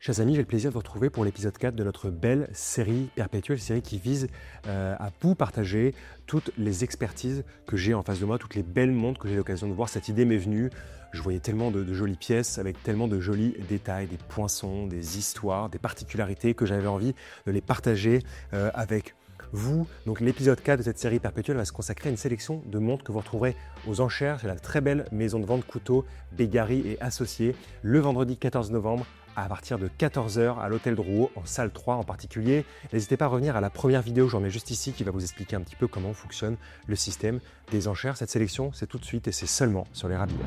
Chers amis, j'ai le plaisir de vous retrouver pour l'épisode 4 de notre belle série perpétuelle, série qui vise à vous partager toutes les expertises que j'ai en face de moi, toutes les belles montres que j'ai l'occasion de voir. Cette idée m'est venue, je voyais tellement de jolies pièces avec tellement de jolis détails, des poinçons, des histoires, des particularités que j'avais envie de les partager avec vous. Donc l'épisode 4 de cette série perpétuelle va se consacrer à une sélection de montres que vous retrouverez aux enchères chez la très belle maison de vente couteaux Begary et Associés le vendredi 14 novembre à partir de 14 h à l'hôtel Drouot en salle 3 en particulier. N'hésitez pas à revenir à la première vidéo, j'en mets juste ici, qui va vous expliquer un petit peu comment fonctionne le système des enchères. Cette sélection, c'est tout de suite et c'est seulement sur les Rabilleurs.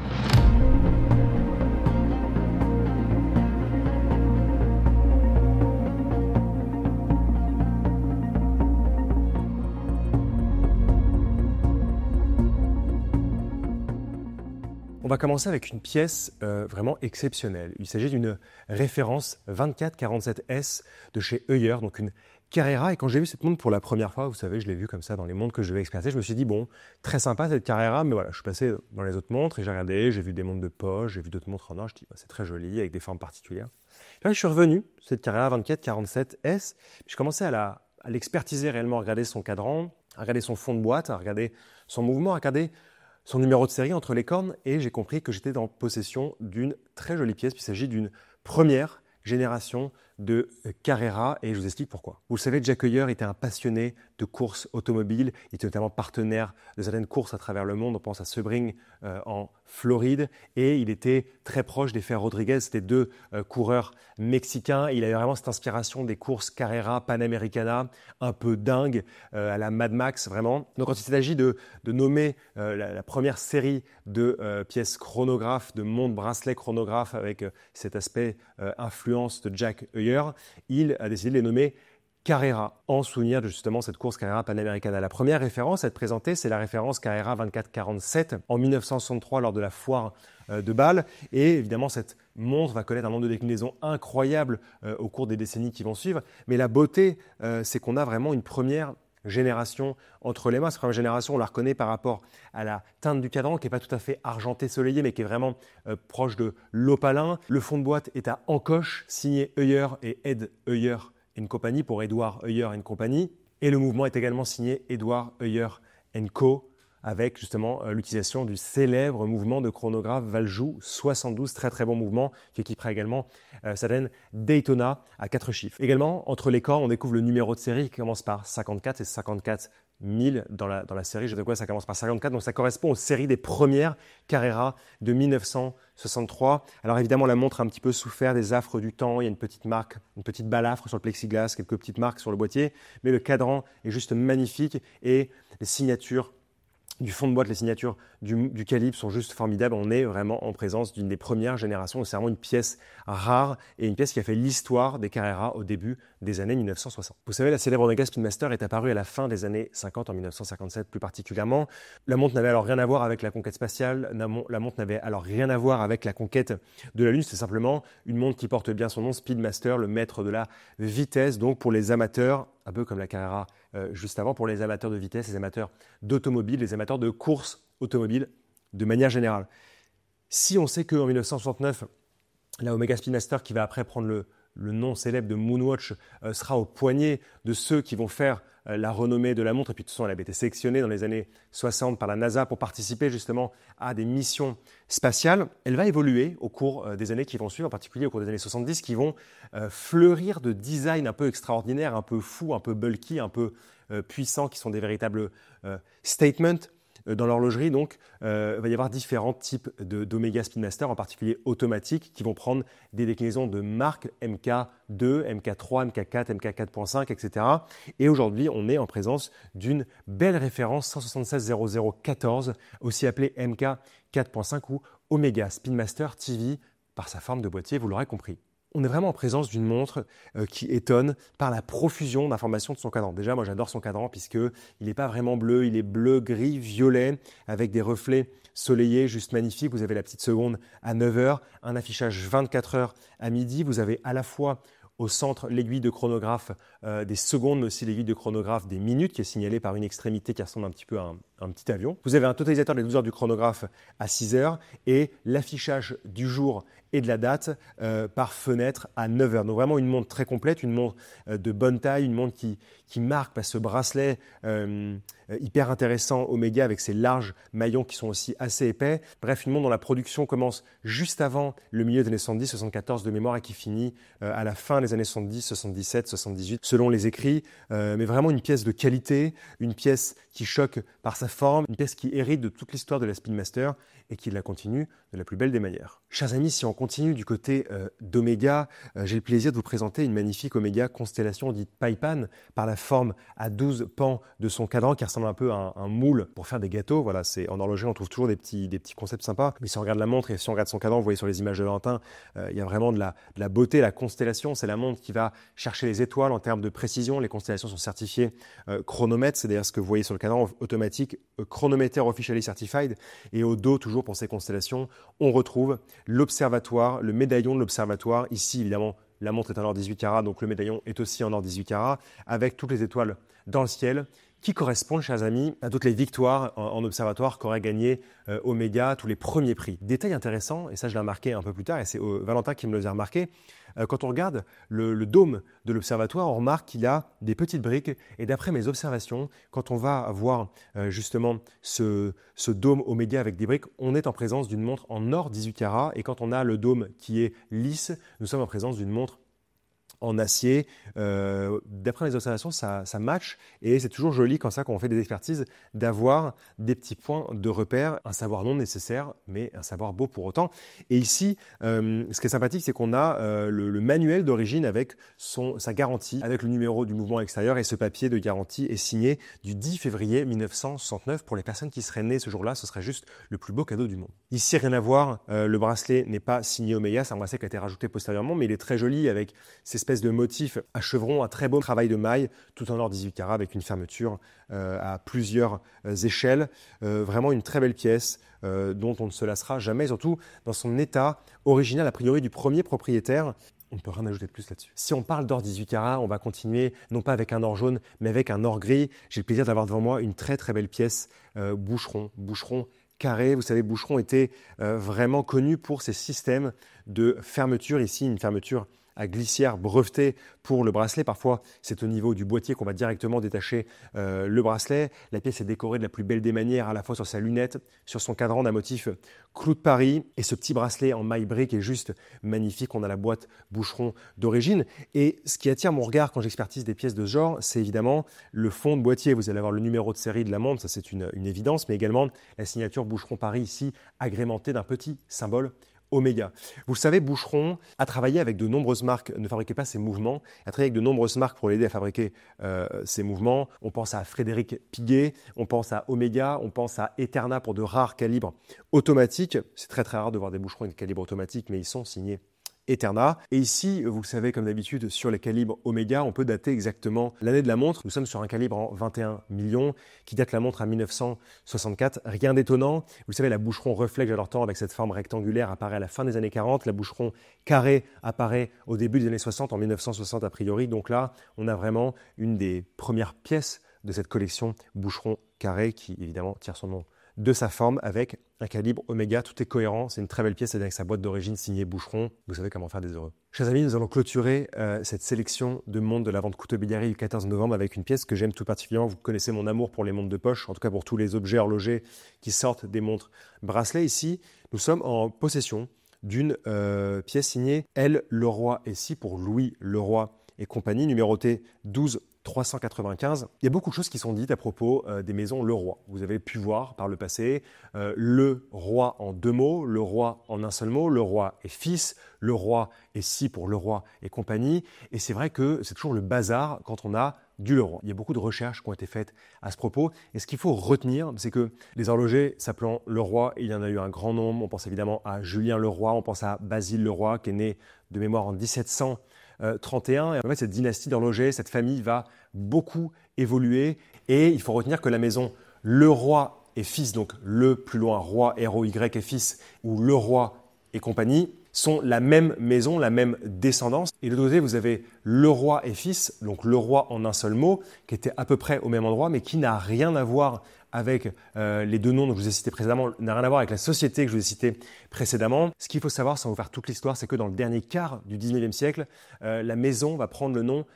On va commencer avec une pièce vraiment exceptionnelle. Il s'agit d'une référence 2447S de chez Heuer, donc une Carrera. Et quand j'ai vu cette montre pour la première fois, vous savez, je l'ai vue comme ça dans les montres que je devais expertiser, je me suis dit, bon, très sympa cette Carrera, mais voilà, je suis passé dans les autres montres et j'ai regardé, j'ai vu des montres de poche, j'ai vu d'autres montres en or, je dis, bah, c'est très joli, avec des formes particulières. Et là, je suis revenu, cette Carrera 2447S, je commençais à l'expertiser réellement, à regarder son cadran, à regarder son fond de boîte, à regarder son mouvement, à regarder son numéro de série entre les cornes et j'ai compris que j'étais en possession d'une très jolie pièce. Il s'agit d'une première génération de Carrera et je vous explique pourquoi. Vous le savez, Jack Heuer était un passionné de courses automobiles. Il était notamment partenaire de certaines courses à travers le monde. On pense à Sebring en Floride et il était très proche des frères Rodriguez. C'était deux coureurs mexicains. Il avait vraiment cette inspiration des courses Carrera, Panamericana, un peu dingue à la Mad Max vraiment. Donc quand il s'agit de nommer la première série de pièces chronographes, de montres bracelets chronographes avec cet aspect influence de Jack Heuer, il a décidé de les nommer Carrera, en souvenir de justement cette course Carrera Panamericana. La première référence à être présentée, c'est la référence Carrera 2447 en 1963 lors de la foire de Bâle. Et évidemment, cette montre va connaître un nombre de déclinaisons incroyables au cours des décennies qui vont suivre. Mais la beauté, c'est qu'on a vraiment une première génération entre les mains. Cette première génération, on la reconnaît par rapport à la teinte du cadran qui n'est pas tout à fait argenté soleillé, mais qui est vraiment proche de l'opalin. Le fond de boîte est à encoche, signé Heuer et Ed Heuer Company pour Edward Heuer Company. Et le mouvement est également signé Edward Heuer Co. avec justement l'utilisation du célèbre mouvement de chronographe Valjoux 72, très très bon mouvement qui équipera également certaines Daytona à 4 chiffres. Également, entre les corps, on découvre le numéro de série qui commence par 54 et 54 000 dans la série. Je sais quoi, ça commence par 54, donc ça correspond aux séries des premières Carrera de 1963. Alors évidemment, la montre a un petit peu souffert des affres du temps. Il y a une petite marque, une petite balafre sur le plexiglas, quelques petites marques sur le boîtier, mais le cadran est juste magnifique et les signatures du fond de boîte, les signatures du calibre sont juste formidables. On est vraiment en présence d'une des premières générations. C'est vraiment une pièce rare et une pièce qui a fait l'histoire des Carrera au début des années 1960. Vous savez, la célèbre Omega Speedmaster est apparue à la fin des années 50, en 1957 plus particulièrement. La montre n'avait alors rien à voir avec la conquête spatiale. La montre n'avait alors rien à voir avec la conquête de la Lune. C'est simplement une montre qui porte bien son nom, Speedmaster, le maître de la vitesse. Donc pour les amateurs, un peu comme la Carrera juste avant, pour les amateurs de vitesse, les amateurs d'automobile, les amateurs de course automobile de manière générale. Si on sait qu'en 1969, la Omega Speedmaster, qui va après prendre le nom célèbre de Moonwatch, sera au poignet de ceux qui vont faire la renommée de la montre, et puis de toute façon elle avait été sélectionnée dans les années 60 par la NASA pour participer justement à des missions spatiales, elle va évoluer au cours des années qui vont suivre, en particulier au cours des années 70, qui vont fleurir de designs un peu extraordinaires, un peu fous, un peu bulky, un peu puissants, qui sont des véritables statements. Dans l'horlogerie, donc, il va y avoir différents types d'Omega Speedmaster, en particulier automatiques, qui vont prendre des déclinaisons de marque MK2, MK3, MK4, MK4.5, etc. Et aujourd'hui, on est en présence d'une belle référence 1760014, aussi appelée MK4.5 ou Omega Speedmaster TV, par sa forme de boîtier, vous l'aurez compris. On est vraiment en présence d'une montre qui étonne par la profusion d'informations de son cadran. Déjà, moi j'adore son cadran puisqu'il n'est pas vraiment bleu, il est bleu, gris, violet avec des reflets soleillés juste magnifiques. Vous avez la petite seconde à 9 h, un affichage 24 h à midi. Vous avez à la fois au centre l'aiguille de chronographe des secondes, mais aussi l'aiguille de chronographe des minutes qui est signalée par une extrémité qui ressemble un petit peu à un petit avion. Vous avez un totalisateur des 12 heures du chronographe à 6 h et l'affichage du jour et de la date par fenêtre à 9 heures. Donc vraiment une montre très complète, une montre de bonne taille, une montre qui marque par ce bracelet hyper intéressant Omega avec ses larges maillons qui sont aussi assez épais. Bref, une montre dont la production commence juste avant le milieu des années 70, 74 de mémoire et qui finit à la fin des années 70, 77, 78 selon les écrits. Mais vraiment une pièce de qualité, une pièce qui choque par sa forme, une pièce qui hérite de toute l'histoire de la Speedmaster et qui la continue de la plus belle des manières. Chers amis, si on continue du côté d'Omega, j'ai le plaisir de vous présenter une magnifique Omega Constellation dite Paipan par la forme à 12 pans de son cadran qui ressemble un peu à un moule pour faire des gâteaux. Voilà, en horlogerie, on trouve toujours des petits concepts sympas. Mais si on regarde la montre et si on regarde son cadran, vous voyez sur les images de Valentin, il y a vraiment de la beauté. La constellation, c'est la montre qui va chercher les étoiles en termes de précision. Les constellations sont certifiées chronomètre, c'est d'ailleurs ce que vous voyez sur le cadran automatique, Chronometer Officially Certified. Et au dos, toujours pour ces constellations, on retrouve l'observatoire, le médaillon de l'observatoire. Ici, évidemment, la montre est en or 18 carats, donc le médaillon est aussi en or 18 carats, avec toutes les étoiles dans le ciel, qui correspondent, chers amis, à toutes les victoires en observatoire qu'aurait gagné Omega, tous les premiers prix. Détail intéressant, et ça je l'ai remarqué un peu plus tard, et c'est Valentin qui me le a remarqué, quand on regarde le dôme de l'observatoire, on remarque qu'il a des petites briques, et d'après mes observations, quand on va voir justement ce dôme Omega avec des briques, on est en présence d'une montre en or 18 carats, et quand on a le dôme qui est lisse, nous sommes en présence d'une montre en acier. D'après mes observations, ça match et c'est toujours joli quand on fait des expertises d'avoir des petits points de repère, un savoir non nécessaire mais un savoir beau pour autant. Et ici, ce qui est sympathique, c'est qu'on a le manuel d'origine avec sa garantie, avec le numéro du mouvement extérieur et ce papier de garantie est signé du 10 février 1969. Pour les personnes qui seraient nées ce jour-là, ce serait juste le plus beau cadeau du monde. Ici, rien à voir, le bracelet n'est pas signé Omega, c'est un bracelet qui a été rajouté postérieurement, mais il est très joli avec ces espèce de motif à chevrons, un très beau travail de maille, tout en or 18 carats avec une fermeture à plusieurs échelles. Vraiment une très belle pièce dont on ne se lassera jamais, surtout dans son état original a priori du premier propriétaire. On ne peut rien ajouter de plus là-dessus. Si on parle d'or 18 carats, on va continuer non pas avec un or jaune, mais avec un or gris. J'ai le plaisir d'avoir devant moi une très très belle pièce Boucheron carré. Vous savez, Boucheron était vraiment connu pour ses systèmes de fermeture. Ici, une fermeture à glissière brevetée pour le bracelet. Parfois, c'est au niveau du boîtier qu'on va directement détacher le bracelet. La pièce est décorée de la plus belle des manières, à la fois sur sa lunette, sur son cadran d'un motif clou de Paris. Et ce petit bracelet en maille brique est juste magnifique. On a la boîte Boucheron d'origine. Et ce qui attire mon regard quand j'expertise des pièces de ce genre, c'est évidemment le fond de boîtier. Vous allez avoir le numéro de série de la montre, ça c'est une évidence, mais également la signature Boucheron Paris ici, agrémentée d'un petit symbole Omega. Vous le savez, Boucheron a travaillé avec de nombreuses marques, ne fabriquait pas ses mouvements, a travaillé avec de nombreuses marques pour l'aider à fabriquer ses mouvements. On pense à Frédéric Piguet, on pense à Omega, on pense à Eterna pour de rares calibres automatiques. C'est très très rare de voir des Boucherons avec des calibres automatiques, mais ils sont signés Eterna. Et ici, vous le savez, comme d'habitude, sur les calibres Omega, on peut dater exactement l'année de la montre. Nous sommes sur un calibre en 21 millions qui date la montre à 1964. Rien d'étonnant. Vous le savez, la Boucheron Reflex, j'adore tant, avec cette forme rectangulaire, apparaît à la fin des années 40. La Boucheron Carré apparaît au début des années 60, en 1960 a priori. Donc là, on a vraiment une des premières pièces de cette collection Boucheron Carré qui, évidemment, tire son nom de sa forme avec un calibre Omega. Tout est cohérent, c'est une très belle pièce avec sa boîte d'origine signée Boucheron. Vous savez comment faire des heureux. Chers amis, nous allons clôturer cette sélection de montres de la vente Couteau-Billari du 14 novembre avec une pièce que j'aime tout particulièrement. Vous connaissez mon amour pour les montres de poche, en tout cas pour tous les objets horlogers qui sortent des montres bracelets. Ici, nous sommes en possession d'une pièce signée L. Leroy et Cie pour Louis Leroy et compagnie, numérotée 12 395. Il y a beaucoup de choses qui sont dites à propos des maisons Leroy. Vous avez pu voir par le passé le roi en deux mots, le roi en un seul mot, le roi et fils, le roi et Cie pour Leroy et compagnie. Et c'est vrai que c'est toujours le bazar quand on a du Leroy. Il y a beaucoup de recherches qui ont été faites à ce propos. Et ce qu'il faut retenir, c'est que les horlogers s'appelant Leroy, il y en a eu un grand nombre. On pense évidemment à Julien Leroy, on pense à Basile Leroy qui est né de mémoire en 1731. Et en fait, cette dynastie d'horlogers, cette famille va beaucoup évoluer. Et il faut retenir que la maison Leroy et fils, donc le plus loin roi, R-O-Y et fils, ou Leroy et compagnie, sont la même maison, la même descendance. Et de l'autre côté, vous avez Leroy et fils, donc Leroy en un seul mot, qui était à peu près au même endroit, mais qui n'a rien à voir avec les deux noms que je vous ai cités précédemment, n'a rien à voir avec la société que je vous ai citée précédemment. Ce qu'il faut savoir, sans vous faire toute l'histoire, c'est que dans le dernier quart du 19e siècle, la maison va prendre le nom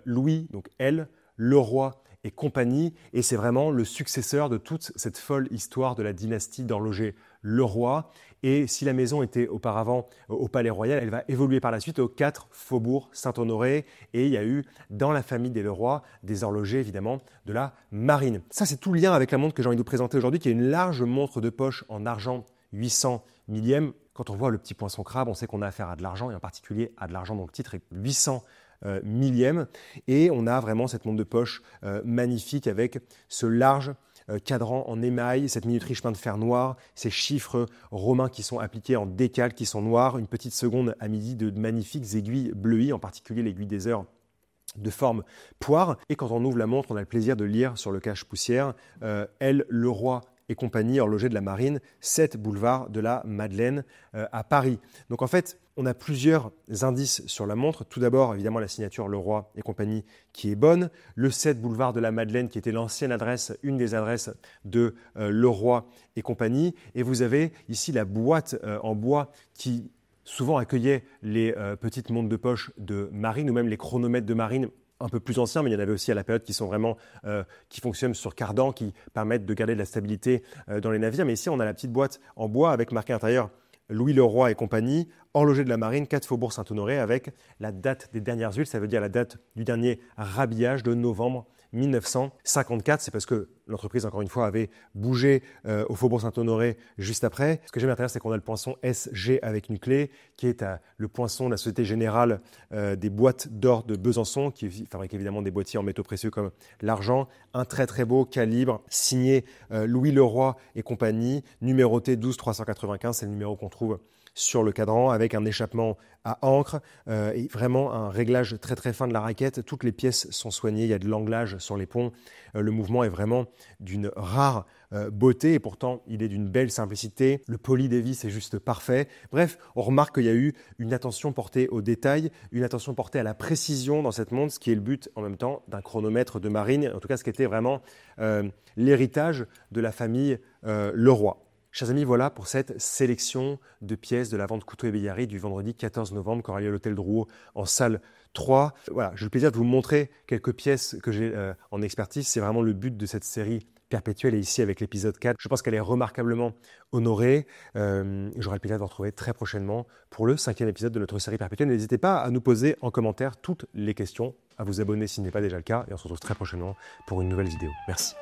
Louis, donc L, Leroy et compagnie, et c'est vraiment le successeur de toute cette folle histoire de la dynastie d'horloger Leroy. Et si la maison était auparavant au Palais Royal, elle va évoluer par la suite au 4 Faubourg Saint-Honoré. Et il y a eu dans la famille des Leroy des horlogers évidemment de la marine. Ça, c'est tout le lien avec la montre que j'ai envie de vous présenter aujourd'hui, qui est une large montre de poche en argent 800 millième. Quand on voit le petit poinçon crabe, on sait qu'on a affaire à de l'argent, et en particulier à de l'argent dont le titre est 800 millième. Et on a vraiment cette montre de poche magnifique avec ce large cadran en émail, cette minuterie chemin de fer noir, ces chiffres romains qui sont appliqués en décalque, qui sont noirs, une petite seconde à midi de magnifiques aiguilles bleuies, en particulier l'aiguille des heures de forme poire. Et quand on ouvre la montre, on a le plaisir de lire sur le cache-poussière L. Leroy et compagnie, horloger de la marine, 7 boulevard de la Madeleine à Paris. Donc en fait, on a plusieurs indices sur la montre. Tout d'abord, évidemment, la signature Leroy et compagnie qui est bonne. Le 7 boulevard de la Madeleine qui était l'ancienne adresse, une des adresses de Leroy et compagnie. Et vous avez ici la boîte en bois qui souvent accueillait les petites montres de poche de marine ou même les chronomètres de marine un peu plus anciens, mais il y en avait aussi à la période qui sont vraiment qui fonctionnent sur cardan, qui permettent de garder de la stabilité dans les navires. Mais ici, on a la petite boîte en bois avec marqué à l'intérieur Louis Leroy et compagnie, horloger de la marine, 4 Faubourg Saint-Honoré, avec la date des dernières huiles, ça veut dire la date du dernier rhabillage de novembre 1954. C'est parce que l'entreprise, encore une fois, avait bougé au Faubourg Saint-Honoré juste après. Ce que j'aime à l'intérieur, c'est qu'on a le poinçon SG avec une clé, qui est le poinçon de la Société Générale des boîtes d'or de Besançon, qui fabrique évidemment des boîtiers en métaux précieux comme l'argent. Un très très beau calibre, signé Louis Leroy et compagnie, numéroté 12395, c'est le numéro qu'on trouve sur le cadran, avec un échappement à encre et vraiment un réglage très très fin de la raquette. Toutes les pièces sont soignées, il y a de l'anglage sur les ponts. Le mouvement est vraiment d'une rare beauté et pourtant il est d'une belle simplicité. Le poli des vis est juste parfait. Bref, on remarque qu'il y a eu une attention portée au détail, une attention portée à la précision dans cette montre, ce qui est le but en même temps d'un chronomètre de marine, en tout cas ce qui était vraiment l'héritage de la famille Leroy. Chers amis, voilà pour cette sélection de pièces de la vente couteau et bégarie du vendredi 14 novembre qui aura lieu à l'hôtel Drouot en salle 3. Voilà, j'ai le plaisir de vous montrer quelques pièces que j'ai en expertise. C'est vraiment le but de cette série perpétuelle et ici avec l'épisode 4. Je pense qu'elle est remarquablement honorée. J'aurai le plaisir de vous retrouver très prochainement pour le 5e épisode de notre série perpétuelle. N'hésitez pas à nous poser en commentaire toutes les questions, à vous abonner si ce n'est pas déjà le cas et on se retrouve très prochainement pour une nouvelle vidéo. Merci.